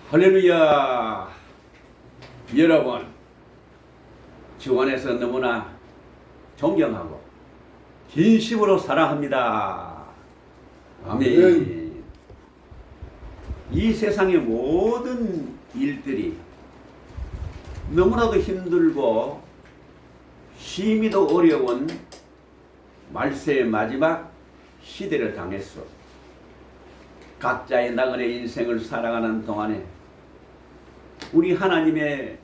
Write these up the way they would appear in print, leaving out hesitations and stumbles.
할렐루야. 여러분, 주 안에서 너무나 존경하고 진심으로 사랑합니다. 아멘. 이 세상의 모든 일들이 너무나도 힘들고 심히도 어려운 말세의 마지막 시대를 당했어. 각자의 나그네 인생을 살아가는 동안에 우리 하나님의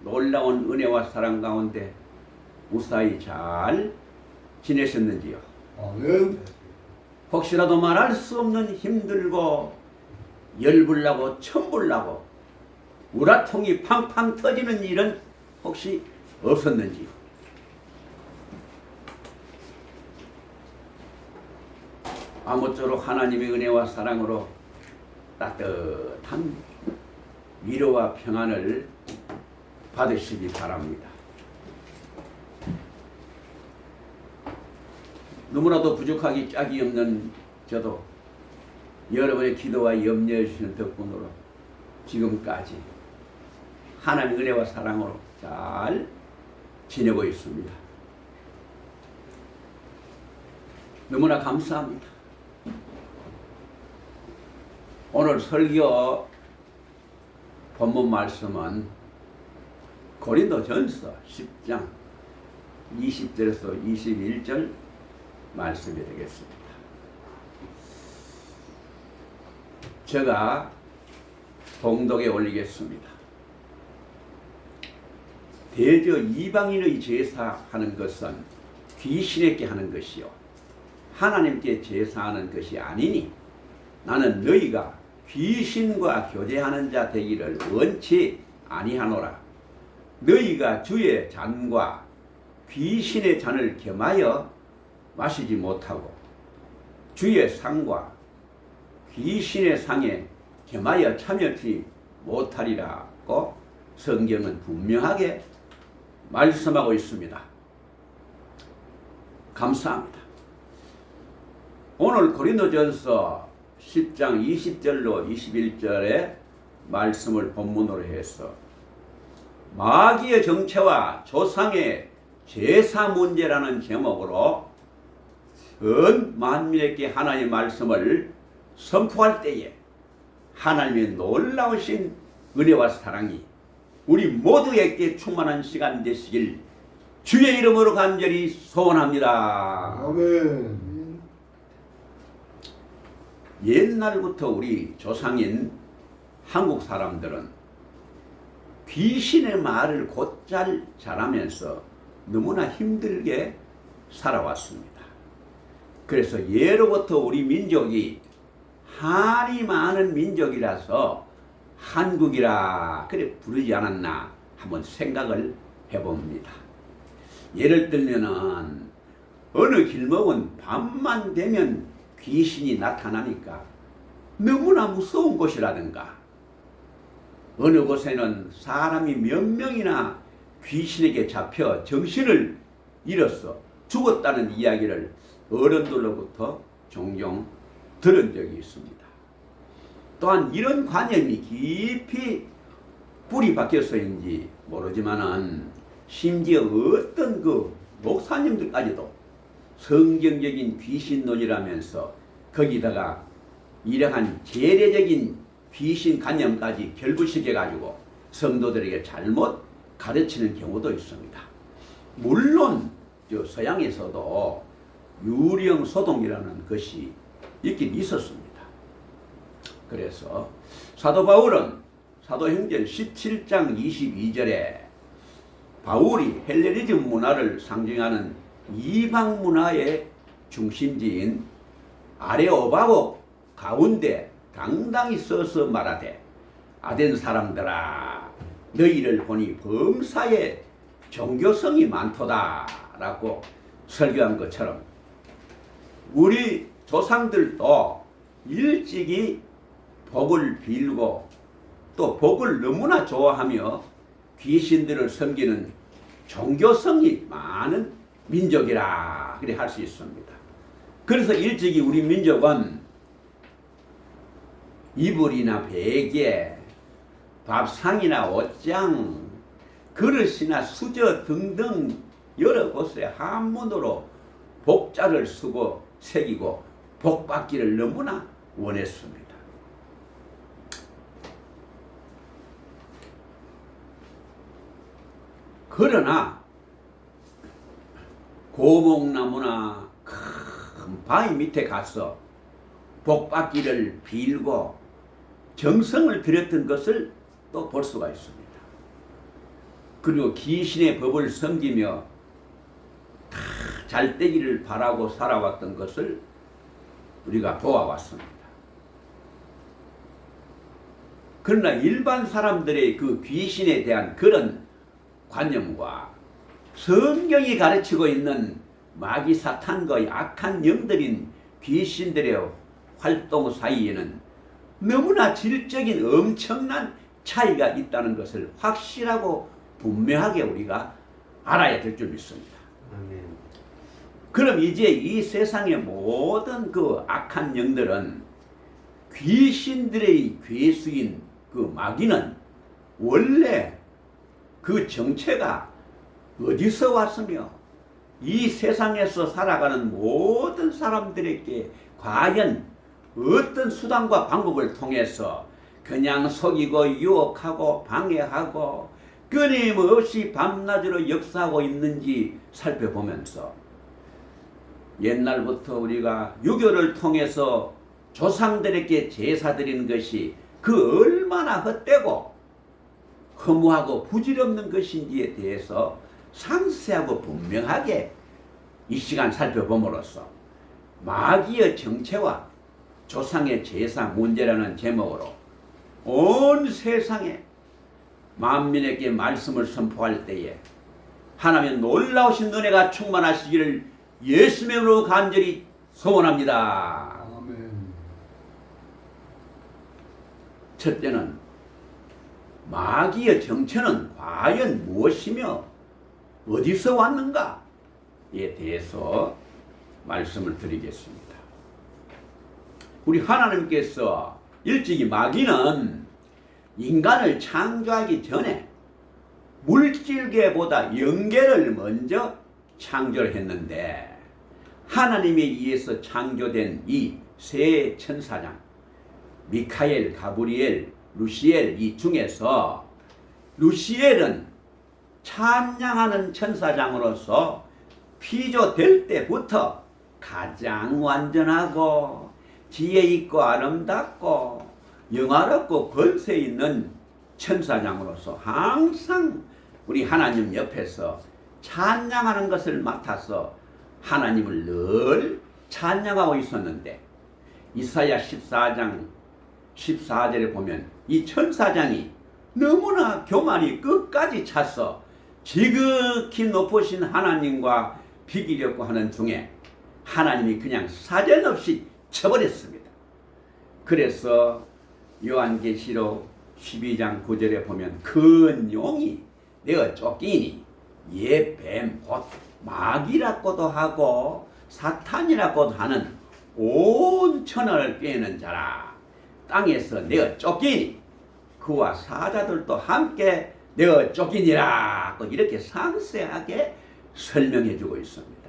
놀라운 은혜와 사랑 가운데 무사히 잘 지내셨는지요? 아멘. 혹시라도 말할 수 없는 힘들고 열불나고 천불나고 우라통이 팡팡 터지는 일은 혹시 없었는지요? 아무쪼록 하나님의 은혜와 사랑으로 따뜻한 위로와 평안을 받으시기 바랍니다. 너무나도 부족하기 짝이 없는 저도 여러분의 기도와 염려해 주시는 덕분으로 지금까지 하나님의 은혜와 사랑으로 잘 지내고 있습니다. 너무나 감사합니다. 오늘 설교 본문 말씀은 고린도전서 10장 20절에서 21절 말씀이 되겠습니다. 제가 봉독에 올리겠습니다. 대저 이방인의 제사하는 것은 귀신에게 하는 것이요 하나님께 제사하는 것이 아니니 나는 너희가 귀신과 교제하는 자 되기를 원치 아니하노라. 너희가 주의 잔과 귀신의 잔을 겸하여 마시지 못하고 주의 상과 귀신의 상에 겸하여 참여치 못하리라고 성경은 분명하게 말씀하고 있습니다. 감사합니다. 오늘 고린도전서 10장 20절로 21절의 말씀을 본문으로 해서 마귀의 정체와 조상의 제사 문제라는 제목으로 전 만민에게 하나님의 말씀을 선포할 때에 하나님의 놀라우신 은혜와 사랑이 우리 모두에게 충만한 시간 되시길 주의 이름으로 간절히 소원합니다. 아멘. 옛날부터 우리 조상인 한국 사람들은 귀신의 말을 곧잘 잘하면서 너무나 힘들게 살아왔습니다. 그래서 예로부터 우리 민족이 한이 많은 민족이라서 한국이라 그래 부르지 않았나 한번 생각을 해봅니다. 예를 들면은 어느 길목은 밤만 되면 귀신이 나타나니까 너무나 무서운 곳이라든가 어느 곳에는 사람이 몇 명이나 귀신에게 잡혀 정신을 잃어서 죽었다는 이야기를 어른들로부터 종종 들은 적이 있습니다. 또한 이런 관념이 깊이 뿌리 박혀서인지 모르지만은 심지어 어떤 그 목사님들까지도 성경적인 귀신론이라면서 거기다가 이러한 재래적인 귀신 관념까지 결부시켜가지고 성도들에게 잘못 가르치는 경우도 있습니다. 물론 서양에서도 유령 소동이라는 것이 있긴 있었습니다. 그래서 사도 바울은 사도행전 17장 22절에 바울이 헬레니즘 문화를 상징하는 이방 문화의 중심지인 아레오바고 가운데 당당히 서서 말하되 아덴 사람들아 너희를 보니 범사에 종교성이 많도다 라고 설교한 것처럼 우리 조상들도 일찍이 복을 빌고 또 복을 너무나 좋아하며 귀신들을 섬기는 종교성이 많은 민족이라 그래 할 수 있습니다. 그래서 일찍이 우리 민족은 이불이나 베개 밥상이나 옷장, 그릇이나 수저 등등 여러 곳에 한문으로 복자를 쓰고 새기고 복받기를 너무나 원했습니다. 그러나 고목나무나 큰 바위 밑에 가서 복받기를 빌고 정성을 들였던 것을 또 볼 수가 있습니다. 그리고 귀신의 법을 섬기며 다 잘되기를 바라고 살아왔던 것을 우리가 보아왔습니다. 그러나 일반 사람들의 그 귀신에 대한 그런 관념과 성경이 가르치고 있는 마귀 사탄과의 악한 영들인 귀신들의 활동 사이에는 너무나 질적인 엄청난 차이가 있다는 것을 확실하고 분명하게 우리가 알아야 될 줄 믿습니다. 아멘. 그럼 이제 이 세상의 모든 그 악한 영들은 귀신들의 괴수인 그 마귀는 원래 그 정체가 어디서 왔으며 이 세상에서 살아가는 모든 사람들에게 과연 어떤 수단과 방법을 통해서 그냥 속이고 유혹하고 방해하고 끊임없이 밤낮으로 역사하고 있는지 살펴보면서 옛날부터 우리가 유교를 통해서 조상들에게 제사 드리는 것이 그 얼마나 헛되고 허무하고 부질없는 것인지에 대해서 상세하고 분명하게 이 시간 살펴봄으로써 마귀의 정체와 조상의 제사 문제라는 제목으로 온 세상에 만민에게 말씀을 선포할 때에 하나님의 놀라우신 은혜가 충만하시기를 예수님의 이름으로 간절히 소원합니다. 아멘. 첫째는 마귀의 정체는 과연 무엇이며 어디서 왔는가에 대해서 말씀을 드리겠습니다. 우리 하나님께서 일찍이 마귀는 인간을 창조하기 전에 물질계보다 영계를 먼저 창조를 했는데 하나님에 의해서 창조된 이 세 천사장 미카엘, 가브리엘, 루시엘 이 중에서 루시엘은 찬양하는 천사장으로서 피조될 때부터 가장 완전하고 지혜 있고 아름답고 영화롭고 권세 있는 천사장으로서 항상 우리 하나님 옆에서 찬양하는 것을 맡아서 하나님을 늘 찬양하고 있었는데 이사야 14장 14절에 보면 이 천사장이 너무나 교만이 끝까지 차서 지극히 높으신 하나님과 비기려고 하는 중에 하나님이 그냥 사정없이 쳐버렸습니다. 그래서 요한계시록 12장 9절에 보면 큰 용이 내어 쫓기니 옛 뱀 곧 마귀라고도 하고 사탄이라고도 하는 온 천하를 꿰는 자라 땅에서 내어 쫓기니 그와 사자들도 함께 내어 쫓기니라 이렇게 상세하게 설명해 주고 있습니다.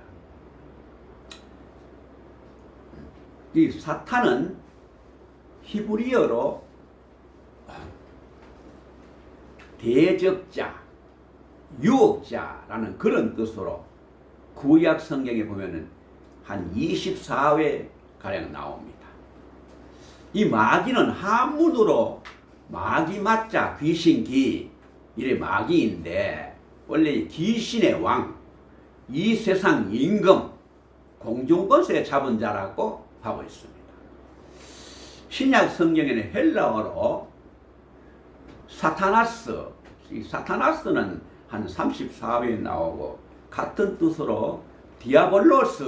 이 사탄은 히브리어로 대적자, 유혹자라는 그런 뜻으로 구약 성경에 보면은 한 24회 가량 나옵니다. 이 마귀는 한문으로 마귀 맞자 귀신기 이래 마귀인데 원래 귀신의 왕, 이 세상 임금, 공중권세 잡은 자라고 하고 있습니다. 신약 성경에는 헬라어로 사타나스, 이 사타나스는 한 34회에 나오고 같은 뜻으로 디아볼로스,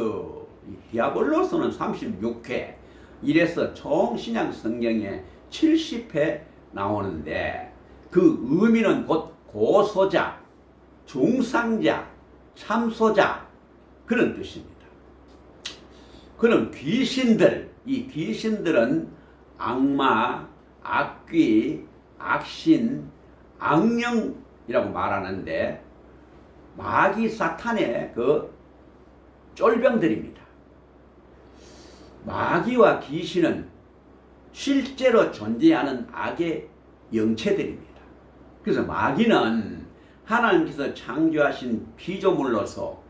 이 디아볼로스는 36회 이래서 총 신약 성경에 70회 나오는데 그 의미는 곧 고소자, 중상자, 참소자 그런 뜻입니다. 그럼 귀신들, 이 귀신들은 악마, 악귀, 악신, 악령이라고 말하는데 마귀 사탄의 그 쫄병들입니다. 마귀와 귀신은 실제로 존재하는 악의 영체들입니다. 그래서 마귀는 하나님께서 창조하신 피조물로서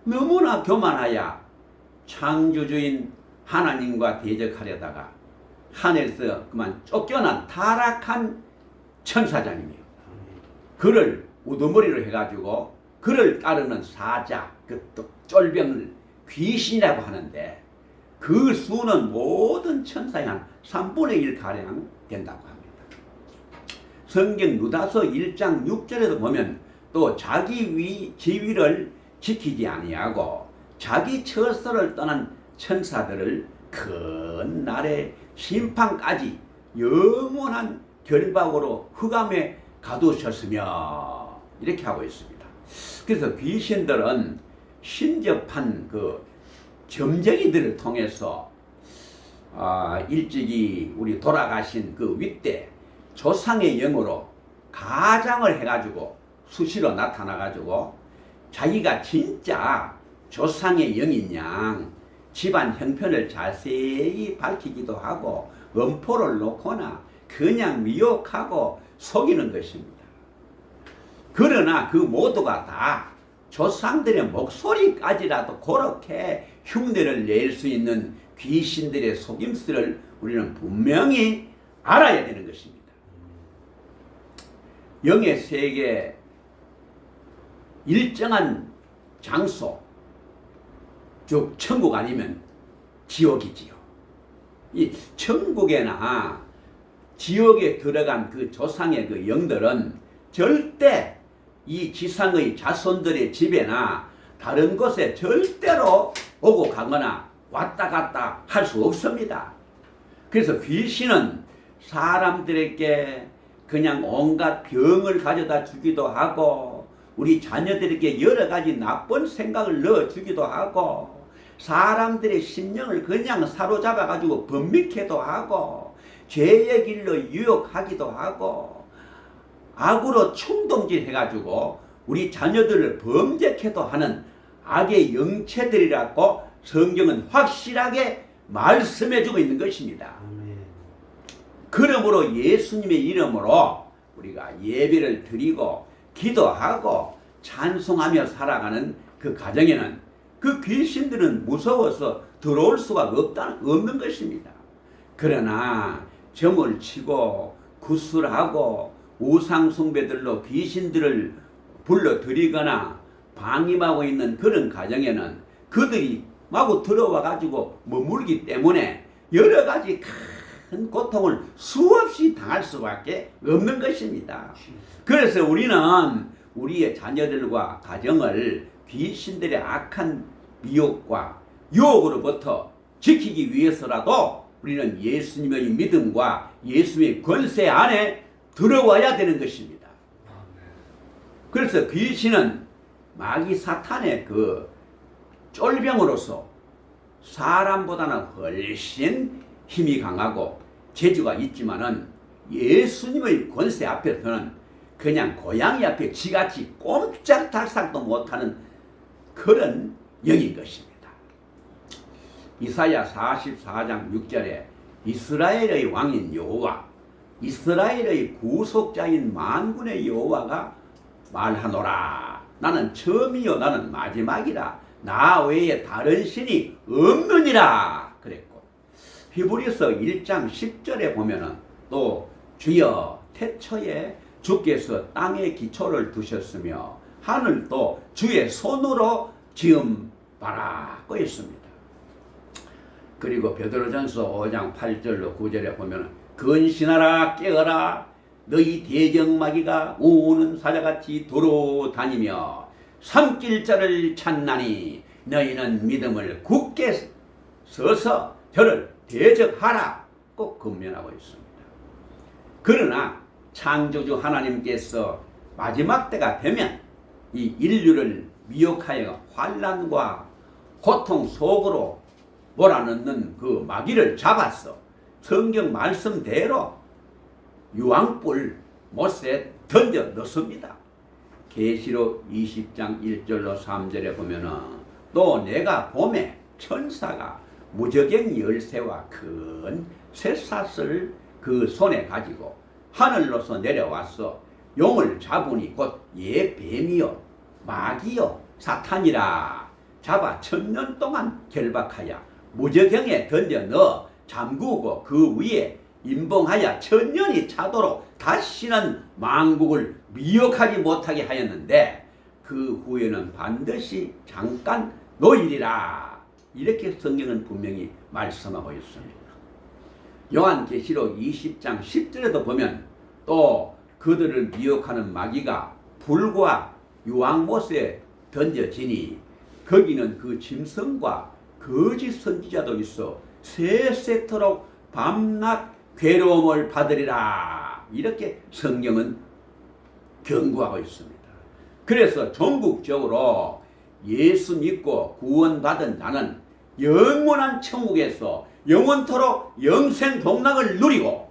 너무나 교만하여 창조주인 하나님과 대적하려다가 하늘에서 그만 쫓겨난 타락한 천사장이며 그를 우두머리로 해가지고 그를 따르는 사자, 그 쫄병을 귀신이라고 하는데 그 수는 모든 천사의 한 3분의 1 가량 된다고 합니다. 성경 유다서 1장 6절에도 보면 또 자기 지위를 지키지 아니하고 자기 처소를 떠난 천사들을 큰 날의 심판까지 영원한 결박으로 흑암에 가두셨으며 이렇게 하고 있습니다. 그래서 귀신들은 신접한 그 점쟁이들을 통해서 일찍이 우리 돌아가신 그 윗대 조상의 영으로 가장을 해가지고 수시로 나타나가지고 자기가 진짜 조상의 영인 양 집안 형편을 자세히 밝히기도 하고 음포를 놓거나 그냥 미혹하고 속이는 것입니다. 그러나 그 모두가 다 조상들의 목소리까지라도 그렇게 흉내를 낼 수 있는 귀신들의 속임수를 우리는 분명히 알아야 되는 것입니다. 영의 세계 일정한 장소, 즉 천국 아니면 지옥이지요. 이 천국에나 지옥에 들어간 그 조상의 그 영들은 절대 이 지상의 자손들의 집에나 다른 곳에 절대로 오고 가거나 왔다 갔다 할 수 없습니다. 그래서 귀신은 사람들에게 그냥 온갖 병을 가져다 주기도 하고 우리 자녀들에게 여러 가지 나쁜 생각을 넣어주기도 하고 사람들의 심령을 그냥 사로잡아 가지고 범미케도 하고 죄의 길로 유혹하기도 하고 악으로 충동질 해가지고 우리 자녀들을 범죄케도 하는 악의 영체들이라고 성경은 확실하게 말씀해주고 있는 것입니다. 그러므로 예수님의 이름으로 우리가 예배를 드리고 기도하고 찬송하며 살아가는 그 가정에는 그 귀신들은 무서워서 들어올 수가 없는 것입니다. 그러나 점을 치고 구슬하고 우상숭배들로 귀신들을 불러들이거나 방임하고 있는 그런 가정에는 그들이 마구 들어와 가지고 머물기 때문에 여러 가지 큰 고통을 수없이 당할 수밖에 없는 것입니다. 그래서 우리는 우리의 자녀들과 가정을 귀신들의 악한 미혹과 유혹으로부터 지키기 위해서라도 우리는 예수님의 믿음과 예수님의 권세 안에 들어와야 되는 것입니다. 그래서 귀신은 마귀 사탄의 그 쫄병으로서 사람보다는 훨씬 힘이 강하고 재주가 있지만은 예수님의 권세 앞에서는 그냥 고양이 앞에 쥐같이 꼼짝달싹도 못하는 그런 영인 것입니다. 이사야 44장 6절에 이스라엘의 왕인 여호와 이스라엘의 구속자인 만군의 여호와가 말하노라. 나는 처음이요 나는 마지막이라. 나 외에 다른 신이 없느니라 그랬고 히브리서 1장 10절에 보면은 또 주여 태초에 주께서 땅에 기초를 두셨으며 하늘도 주의 손으로 지음 바라고 했습니다. 그리고 베드로전서 5장 8절로 9절에 보면 근신하라 깨어라 너희 대적마귀가 우는 사자같이 돌아다니며 삼킬 자를 찾나니 너희는 믿음을 굳게 서서 저를 대적하라 꼭 권면하고 있습니다. 그러나 창조주 하나님께서 마지막 때가 되면 이 인류를 미혹하여 환난과 고통 속으로 몰아넣는 그 마귀를 잡았어 성경 말씀대로 유황불 못에 던져 넣습니다. 계시록 20장 1절로 3절에 보면은 또 내가 봄에 천사가 무저갱 열쇠와 큰 쇠사슬을 그 손에 가지고 하늘로서 내려와서 용을 잡으니 곧 뱀이요 마귀요 사탄이라 잡아 1000년 동안 결박하여 무저경에 던져 넣어 잠그고 그 위에 임봉하여 1000년이 차도록 다시는 만국을 미혹하지 못하게 하였는데 그 후에는 반드시 잠깐 노일이라. 이렇게 성경은 분명히 말씀하고 있습니다. 요한계시록 20장 10절에도 보면 또 그들을 미혹하는 마귀가 불과 유황못에 던져지니 거기는 그 짐승과 거짓 선지자도 있어 세세토록 밤낮 괴로움을 받으리라. 이렇게 성경은 경고하고 있습니다. 그래서 전국적으로 예수 믿고 구원받은 자는 영원한 천국에서 영원토록 영생 복락을 누리고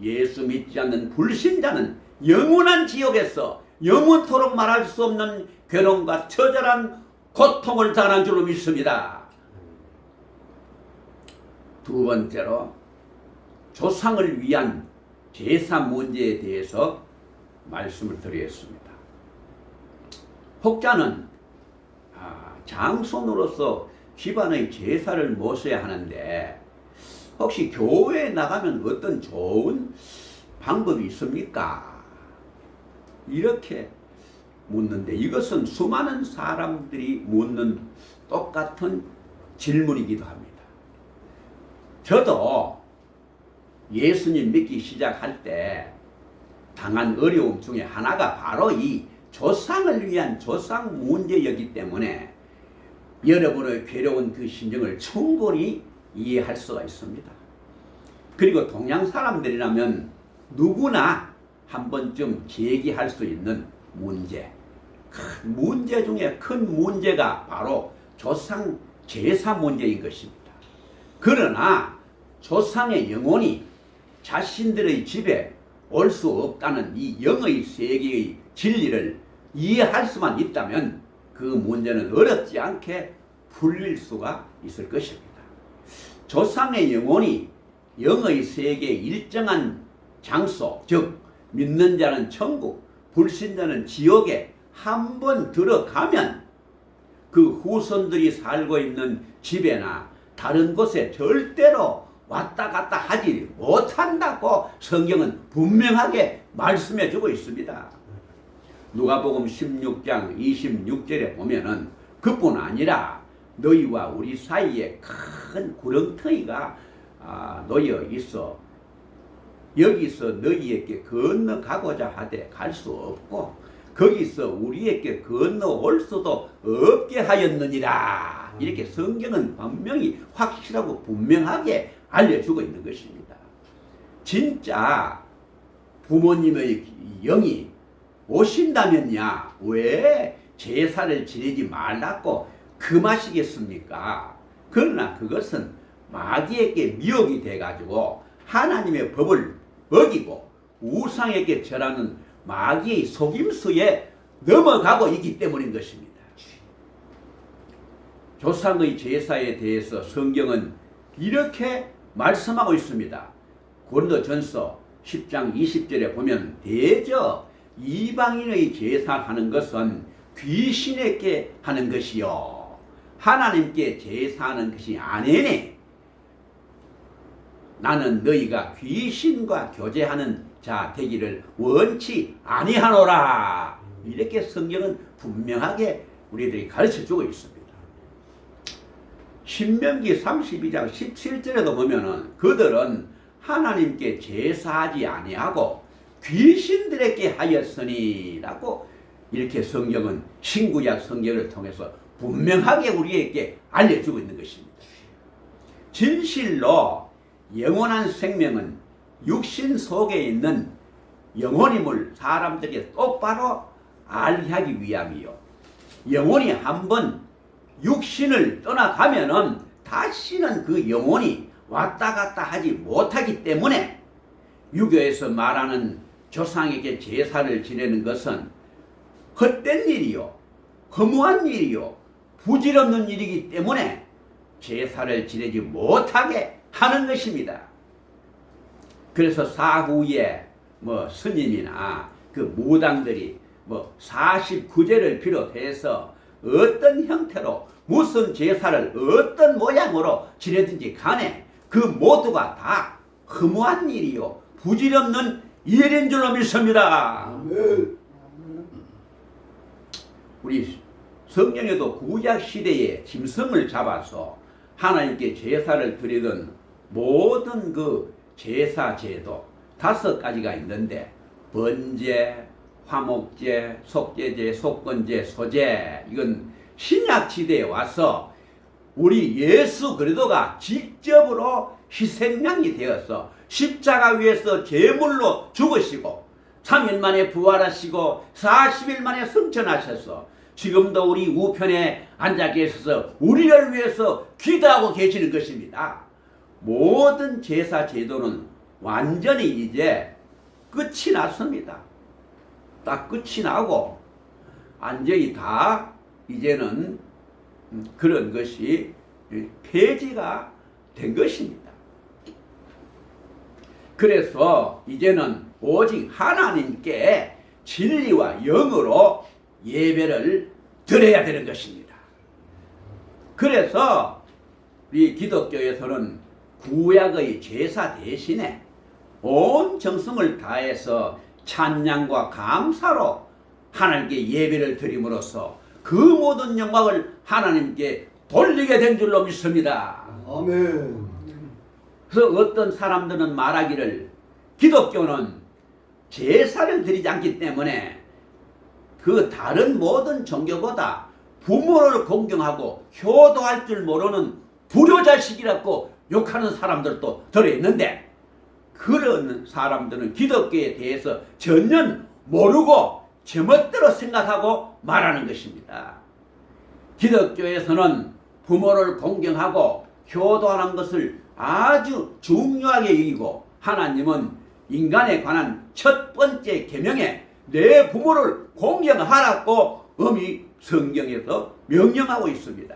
예수 믿지 않는 불신자는 영원한 지옥에서 영원토록 말할 수 없는 괴로움과 처절한 고통을 당하는 줄로 믿습니다. 두 번째로 조상을 위한 제사 문제에 대해서 말씀을 드리겠습니다. 혹자는 장손으로서 집안의 제사를 모셔야 하는데 혹시 교회에 나가면 어떤 좋은 방법이 있습니까? 이렇게 묻는데 이것은 수많은 사람들이 묻는 똑같은 질문이기도 합니다. 저도 예수님 믿기 시작할 때 당한 어려움 중에 하나가 바로 이 조상을 위한 조상 문제였기 때문에 여러분의 괴로운 그 심정을 충분히 이해할 수가 있습니다. 그리고 동양 사람들이라면 누구나 한 번쯤 제기할 수 있는 문제, 큰 문제 중에 큰 문제가 바로 조상 제사 문제인 것입니다. 그러나 조상의 영혼이 자신들의 집에 올 수 없다는 이 영의 세계의 진리를 이해할 수만 있다면 그 문제는 어렵지 않게 풀릴 수가 있을 것입니다. 조상의 영혼이 영의 세계의 일정한 장소, 즉 믿는 자는 천국, 불신자는 지옥에 한 번 들어가면 그 후손들이 살고 있는 집에나 다른 곳에 절대로 왔다 갔다 하지 못한다고 성경은 분명하게 말씀해 주고 있습니다. 누가복음 16장 26절에 보면은 그뿐 아니라 너희와 우리 사이에 큰 구렁텅이가 놓여 있어 여기서 너희에게 건너가고자 하되 갈 수 없고 거기서 우리에게 건너올 수도 없게 하였느니라. 이렇게 성경은 분명히 확실하고 분명하게 알려주고 있는 것입니다. 진짜 부모님의 영이 오신다면야 왜 제사를 지내지 말라고 금하시겠습니까? 그러나 그것은 마귀에게 미혹이 돼가지고 하나님의 법을 어기고 우상에게 절하는 마귀의 속임수에 넘어가고 있기 때문인 것입니다. 조상의 제사에 대해서 성경은 이렇게 말씀하고 있습니다. 고린도전서 10장 20절에 보면 대저 이방인의 제사하는 것은 귀신에게 하는 것이요 하나님께 제사하는 것이 아니네. 나는 너희가 귀신과 교제하는 자 되기를 원치 아니하노라. 이렇게 성경은 분명하게 우리들이 가르쳐주고 있습니다. 신명기 32장 17절에도 보면은 그들은 하나님께 제사하지 아니하고 귀신들에게 하였으니 라고 이렇게 성경은 신구약 성경을 통해서 분명하게 우리에게 알려주고 있는 것입니다. 진실로 영원한 생명은 육신 속에 있는 영혼임을 사람들에게 똑바로 알게 하기 위함이요. 영혼이 한번 육신을 떠나가면은 다시는 그 영혼이 왔다 갔다 하지 못하기 때문에 유교에서 말하는 조상에게 제사를 지내는 것은 헛된 일이요, 허무한 일이요, 부질없는 일이기 때문에 제사를 지내지 못하게 하는 것입니다. 그래서 사후에 스님이나 그 무당들이 49제를 비롯해서 어떤 형태로 무슨 제사를 어떤 모양으로 지내든지 간에 그 모두가 다 허무한 일이요, 부질없는 일인 줄로 믿습니다. 아멘. 우리 성경에도 구약 시대에 짐승을 잡아서 하나님께 제사를 드리던 모든 그 제사 제도 5가지가 있는데, 번제, 화목제, 속죄제, 속건제, 소제, 이건 신약 시대에 와서 우리 예수 그리스도가 직접으로 희생양이 되어서 십자가 위에서 제물로 죽으시고 3일 만에 부활하시고 40일 만에 승천하셔서 지금도 우리 우편에 앉아 계셔서 우리를 위해서 기도하고 계시는 것입니다. 모든 제사 제도는 완전히 이제 끝이 났습니다. 딱 끝이 나고 완전히 다 이제는 그런 것이 폐지가 된 것입니다. 그래서 이제는 오직 하나님께 진리와 영으로 예배를 드려야 되는 것입니다. 그래서 우리 기독교에서는 구약의 제사 대신에 온 정성을 다해서 찬양과 감사로 하나님께 예배를 드림으로써 그 모든 영광을 하나님께 돌리게 된 줄로 믿습니다. 아멘. 그래서 어떤 사람들은 말하기를 기독교는 제사를 드리지 않기 때문에 그 다른 모든 종교보다 부모를 공경하고 효도할 줄 모르는 불효자식이라고 욕하는 사람들도 들어있는데, 그런 사람들은 기독교에 대해서 전혀 모르고 제멋대로 생각하고 말하는 것입니다. 기독교에서는 부모를 공경하고 효도하는 것을 아주 중요하게 여기고, 하나님은 인간에 관한 첫 번째 계명에 내 부모를 공경하라고 엄히 성경에서 명령하고 있습니다.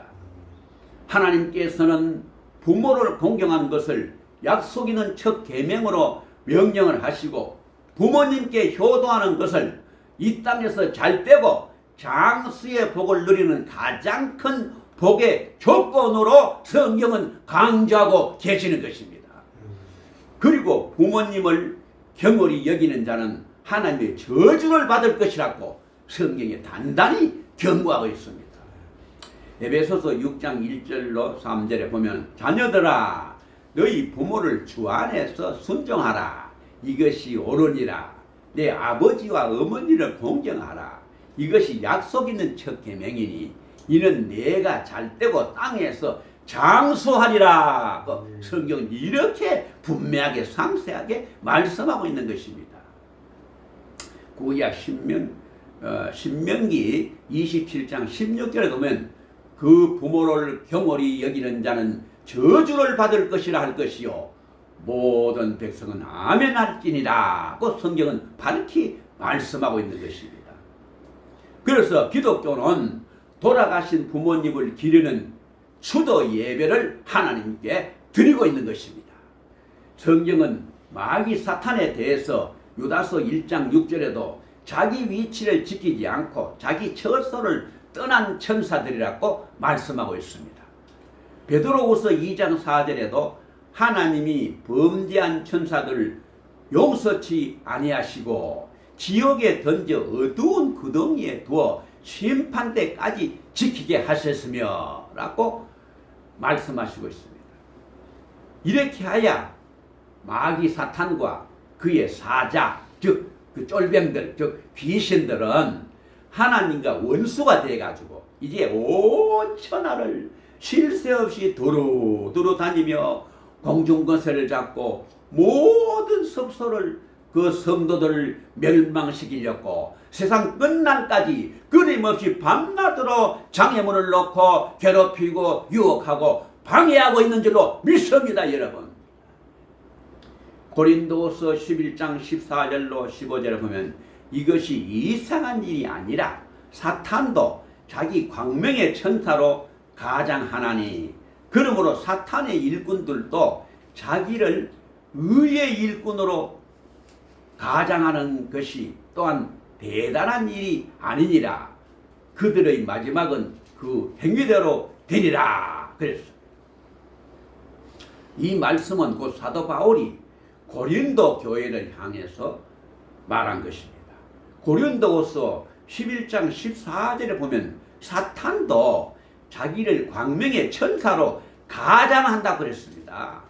하나님께서는 부모를 공경하는 것을 약속 있는 첫 계명으로 명령을 하시고, 부모님께 효도하는 것을 이 땅에서 잘 되고 장수의 복을 누리는 가장 큰 복의 조건으로 성경은 강조하고 계시는 것입니다. 그리고 부모님을 경홀히 여기는 자는 하나님의 저주를 받을 것이라고 성경에 단단히 경고하고 있습니다. 에베소서 6장 1절로 3절에 보면, 자녀들아 너희 부모를 주 안에서 순종하라. 이것이 옳으니라. 내 아버지와 어머니를 공경하라. 이것이 약속 있는 첫 계명이니 이는 내가 잘되고 땅에서 장수하리라. 성경은 이렇게 분명하게 상세하게 말씀하고 있는 것입니다. 구약 신명기 27장 16절에 보면, 그 부모를 경홀히 여기는 자는 저주를 받을 것이라 할 것이요 모든 백성은 아멘 할지니라 고 성경은 밝히 말씀하고 있는 것입니다. 그래서 기독교는 돌아가신 부모님을 기리는 추도 예배를 하나님께 드리고 있는 것입니다. 성경은 마귀 사탄에 대해서 유다서 1장 6절에도 자기 위치를 지키지 않고 자기 처소를 떠난 천사들이라고 말씀하고 있습니다. 베드로후서 2장 4절에도 하나님이 범죄한 천사들을 용서치 아니하시고 지옥에 던져 어두운 구덩이에 두어 심판 때까지 지키게 하셨으며 라고 말씀하시고 있습니다. 이렇게 하야 마귀 사탄과 그의 사자, 즉 그 쫄병들, 즉 귀신들은 하나님과 원수가 돼가지고 이제 온 천하를 쉴 새 없이 두루두루 다니며 공중권세를 잡고 모든 성소를 그 성도들을 멸망시키려고 세상 끝날까지 끊임없이 밤낮으로 장애물을 놓고 괴롭히고 유혹하고 방해하고 있는 줄로 믿습니다. 여러분, 고린도서 11장 14절로 15절을 보면 이것이 이상한 일이 아니라 사탄도 자기 광명의 천사로 가장하나니 그러므로 사탄의 일꾼들도 자기를 의의 일꾼으로 가장하는 것이 또한 대단한 일이 아니니라. 그들의 마지막은 그 행위대로 되리라. 그랬어. 이 말씀은 곧 사도 바울이 고린도 교회를 향해서 말한 것입니다. 고린도후서 11장 14절에 보면 사탄도 자기를 광명의 천사로 가장한다고 그랬습니다.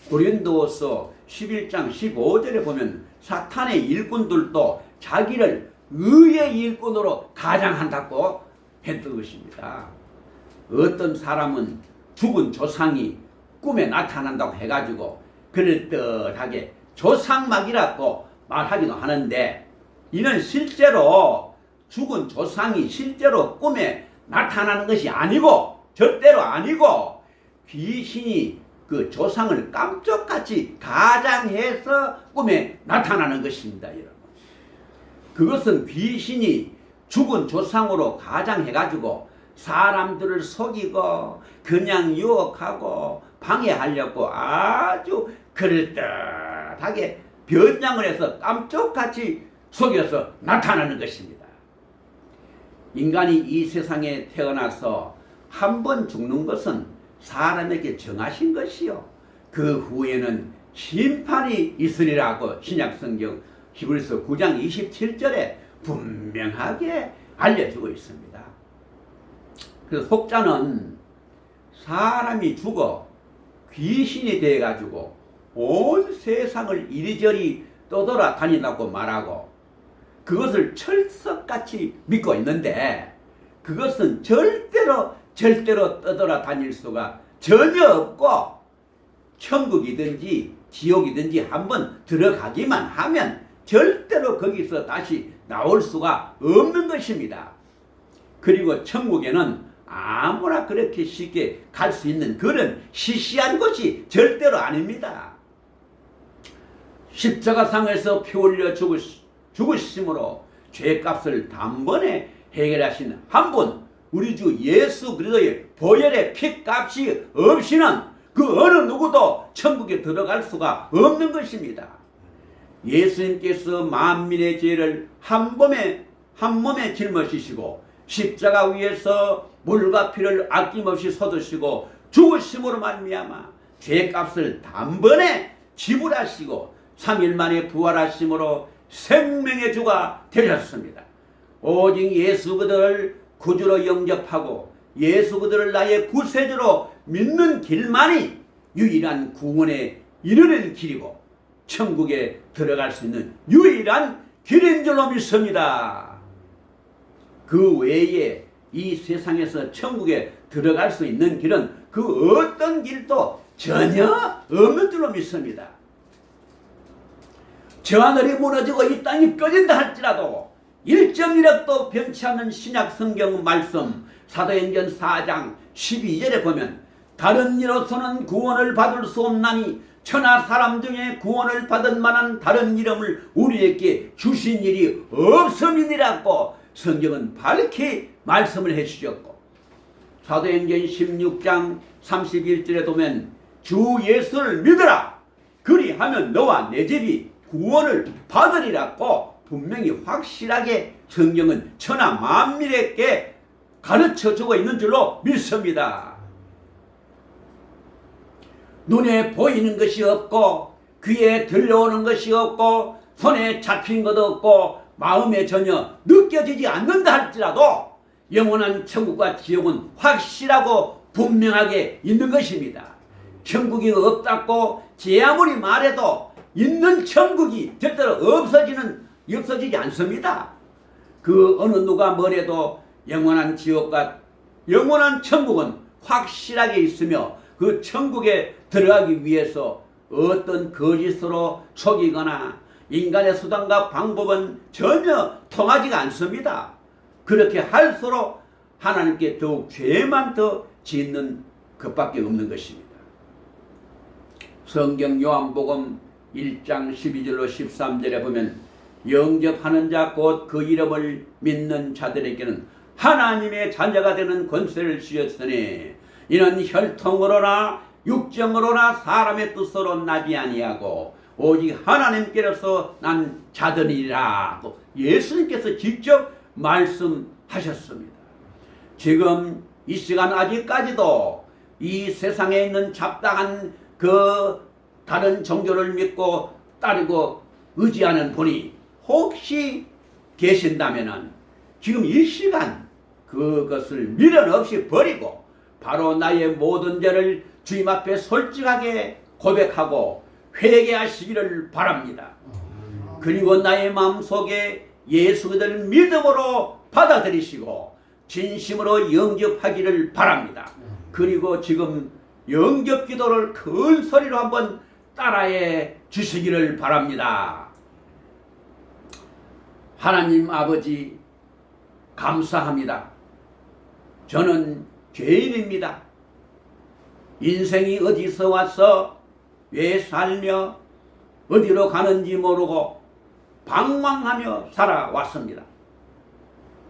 고린도후서 11장 15절에 보면 사탄의 일꾼들도 자기를 의의 일꾼으로 가장한다고 했던 것입니다. 어떤 사람은 죽은 조상이 꿈에 나타난다고 해가지고 그럴듯하게 조상막이라고 말하기도 하는데 이는 실제로 죽은 조상이 실제로 꿈에 나타나는 것이 아니고 절대로 아니고 귀신이 그 조상을 깜짝같이 가장해서 꿈에 나타나는 것입니다. 여러분. 그것은 귀신이 죽은 조상으로 가장해가지고 사람들을 속이고 그냥 유혹하고 방해하려고 아주 그럴듯하게 변장을 해서 깜짝같이 속여서 나타나는 것입니다. 인간이 이 세상에 태어나서 한 번 죽는 것은 사람에게 정하신 것이요 그 후에는 심판이 있으리라고 신약성경 히브리서 9장 27절에 분명하게 알려주고 있습니다. 그래서 혹자는 사람이 죽어 귀신이 돼가지고 온 세상을 이리저리 떠돌아다닌다고 말하고 그것을 철석같이 믿고 있는데 그것은 절대로 떠돌아다닐 수가 전혀 없고 천국이든지 지옥이든지 한번 들어가기만 하면 절대로 거기서 다시 나올 수가 없는 것입니다. 그리고 천국에는 아무나 그렇게 쉽게 갈 수 있는 그런 시시한 곳이 절대로 아닙니다. 십자가상에서 피 흘려 죽으심으로 죄값을 단번에 해결하신 한 분 우리 주 예수 그리스도의 보혈의 피값이 없이는 그 어느 누구도 천국에 들어갈 수가 없는 것입니다. 예수님께서 만민의 죄를 한 몸에 짊어지시고 십자가 위에서 물과 피를 아낌없이 쏟으시고 죽으심으로 말미암아 죄값을 단번에 지불하시고 3일 만에 부활하심으로 생명의 주가 되셨습니다. 오직 예수 그들을 구주로 영접하고 예수 그들을 나의 구세주로 믿는 길만이 유일한 구원에 이르는 길이고 천국에 들어갈 수 있는 유일한 길인 줄로 믿습니다. 그 외에 이 세상에서 천국에 들어갈 수 있는 길은 그 어떤 길도 전혀 없는 줄로 믿습니다. 저 하늘이 무너지고 이 땅이 꺼진다 할지라도 1.1억도 변치 않는 신약 성경 말씀 사도행전 4장 12절에 보면 다른 이로서는 구원을 받을 수 없나니 천하 사람 중에 구원을 받은 만한 다른 이름을 우리에게 주신 일이 없음이니라고 성경은 밝히 말씀을 해주셨고 사도행전 16장 31절에 보면 주 예수를 믿으라 그리하면 너와 내 집이 구원을 받으리라고 분명히 확실하게 성경은 천하 만민에게 가르쳐주고 있는 줄로 믿습니다. 눈에 보이는 것이 없고 귀에 들려오는 것이 없고 손에 잡힌 것도 없고 마음에 전혀 느껴지지 않는다 할지라도 영원한 천국과 지옥은 확실하고 분명하게 있는 것입니다. 천국이 없다고 제 아무리 말해도 있는 천국이 절대로 없어지지 않습니다. 그 어느 누가 뭐래도 영원한 지옥과 영원한 천국은 확실하게 있으며 그 천국에 들어가기 위해서 어떤 거짓으로 속이거나 인간의 수단과 방법은 전혀 통하지가 않습니다. 그렇게 할수록 하나님께 더욱 죄만 더 짓는 것밖에 없는 것입니다. 성경 요한복음 1장 12절로 13절에 보면 영접하는 자 곧 그 이름을 믿는 자들에게는 하나님의 자녀가 되는 권세를 주셨으니 이는 혈통으로나 육정으로나 사람의 뜻으로 나지 아니하고 오직 하나님께로서 난 자들이라. 예수님께서 직접 말씀하셨습니다. 지금 이 시간 아직까지도 이 세상에 있는 잡다한 그 다른 종교를 믿고 따르고 의지하는 분이 혹시 계신다면은 지금 이 시간 그것을 미련 없이 버리고 바로 나의 모든 죄를 주님 앞에 솔직하게 고백하고 회개하시기를 바랍니다. 그리고 나의 마음속에 예수 그리스도를 믿음으로 받아들이시고 진심으로 영접하기를 바랍니다. 그리고 지금 영접 기도를 큰 소리로 한번 따라해 주시기를 바랍니다. 하나님 아버지 감사합니다. 저는 죄인입니다. 인생이 어디서 와서 왜 살며 어디로 가는지 모르고 방황하며 살아왔습니다.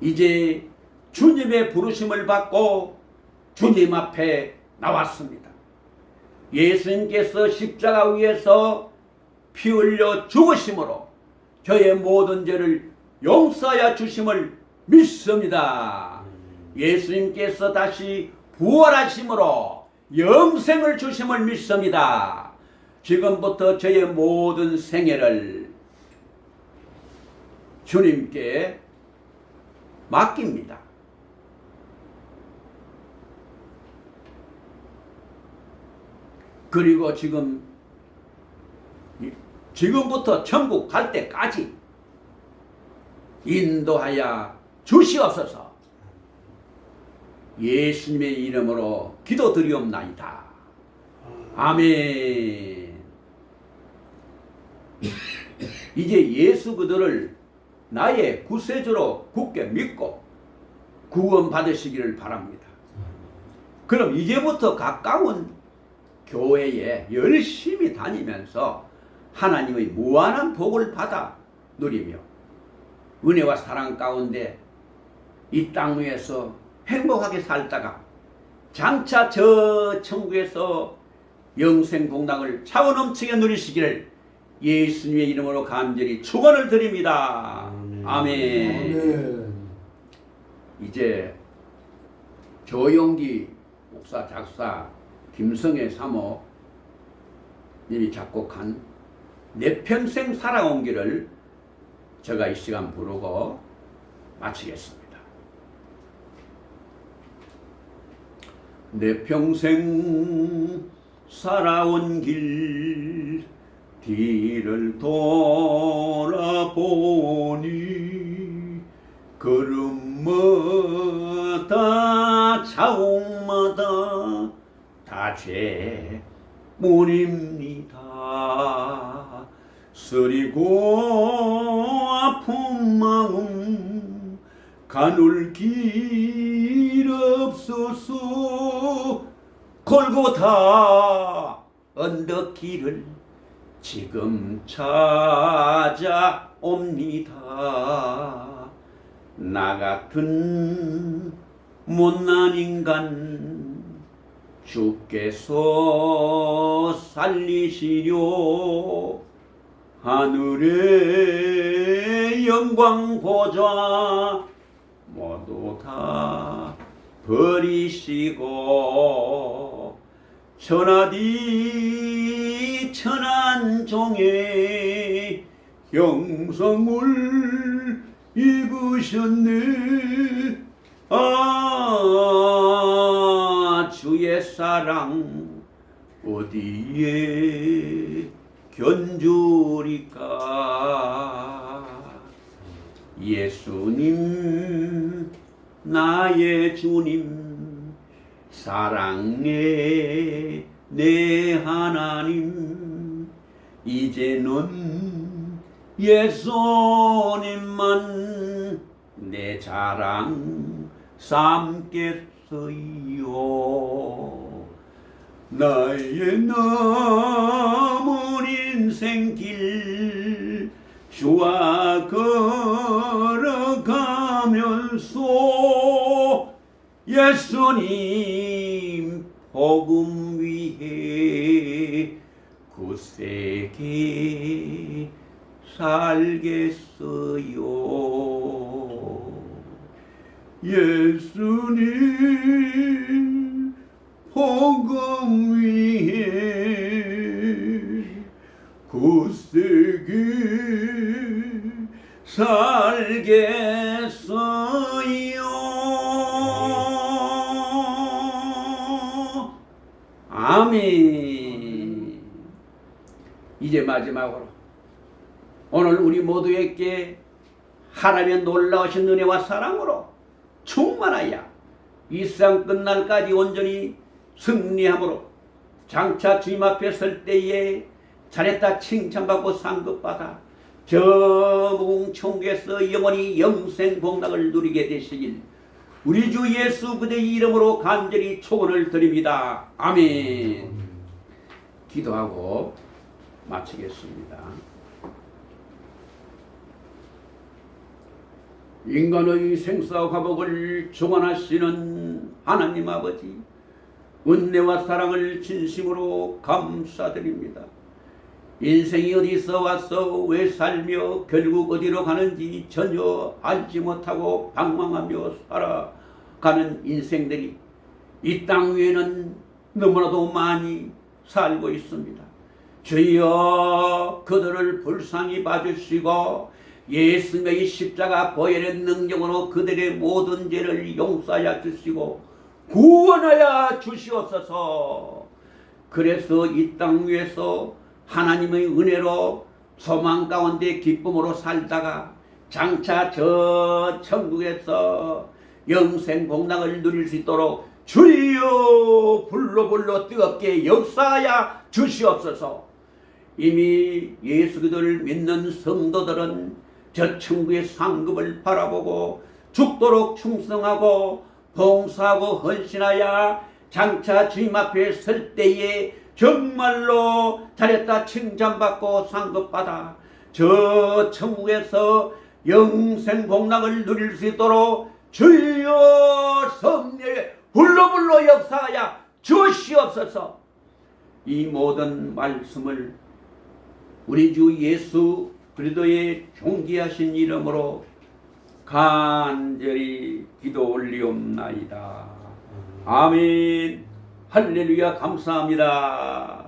이제 주님의 부르심을 받고 주님 앞에 나왔습니다. 예수님께서 십자가 위에서 피 흘려 죽으심으로 저의 모든 죄를 용서하여 주심을 믿습니다. 예수님께서 다시 부활하심으로 영생을 주심을 믿습니다. 지금부터 저의 모든 생애를 주님께 맡깁니다. 그리고 지금부터 천국 갈 때까지 인도하여 주시옵소서. 예수님의 이름으로 기도드리옵나이다. 아멘. 이제 예수 그들을 나의 구세주로 굳게 믿고 구원 받으시기를 바랍니다. 그럼 이제부터 가까운 교회에 열심히 다니면서 하나님의 무한한 복을 받아 누리며 은혜와 사랑 가운데 이 땅 위에서 행복하게 살다가 장차 저 천국에서 영생공락을 차고 넘치게 누리시기를 예수님의 이름으로 간절히 축원을 드립니다. 아멘. 아멘. 이제 조용기 목사 작사 김성애 사모님이 작곡한 내 평생 살아온 길을 제가 이 시간 부르고 마치겠습니다. 내 평생 살아온 길 뒤를 돌아보니 걸음마다 자옥마다 다 죄문입니다. 쓰리고 아픈 마음 가눌 길 없소서. 골고다 언덕길을 지금 찾아옵니다. 나 같은 못난 인간 주께서 살리시려. 하늘의 영광 보좌 모두 다 버리시고 천하디 천한 종의 형성을 입으셨네. 아, 주의 사랑 어디에 견주리까. 예수님 나의 주님 사랑해 내 하나님. 이제는 예수님만 내 자랑 삼겠어요. 나의 남은 인생길 주와 걸어가면서 예수님 복음 위해 굳세게 살겠어요. 예수님 복음 위해 굳세게 살겠어요. 아멘. 이제 마지막으로 오늘 우리 모두에게 하나님의 놀라우신 은혜와 사랑으로 충만하여 이 세상 끝날까지 온전히 승리함으로 장차 주님 앞에 설 때에 잘했다 칭찬받고 상급받아 저 무궁천국에서 영원히 영생 복락을 누리게 되시길 우리 주 예수 그대의 이름으로 간절히 축원을 드립니다. 아멘. 기도하고 마치겠습니다. 인간의 생사화복을 주관하시는 하나님 아버지, 은혜와 사랑을 진심으로 감사드립니다. 인생이 어디서 와서 왜 살며 결국 어디로 가는지 전혀 알지 못하고 방황하며 살아가는 인생들이 이 땅 위에는 너무나도 많이 살고 있습니다. 주여 그들을 불쌍히 봐주시고 예수님의 십자가 보혈의 능력으로 그들의 모든 죄를 용서하여 주시고 구원하여 주시옵소서. 그래서 이 땅 위에서 하나님의 은혜로 소망 가운데 기쁨으로 살다가 장차 저 천국에서 영생 복락을 누릴 수 있도록 주여 불로 뜨겁게 역사하여 주시옵소서. 이미 예수 그리스도를 믿는 성도들은 저 천국의 상급을 바라보고 죽도록 충성하고 봉사하고 헌신하여 장차 주님 앞에 설 때에 정말로 잘했다 칭찬받고 상급받아 저 천국에서 영생 복락을 누릴 수 있도록 주여 성령의 불로 역사하여 주시옵소서. 이 모든 말씀을 우리 주 예수 그리스도의 존귀하신 이름으로 간절히 기도 올리옵나이다. 아멘. 할렐루야. 감사합니다.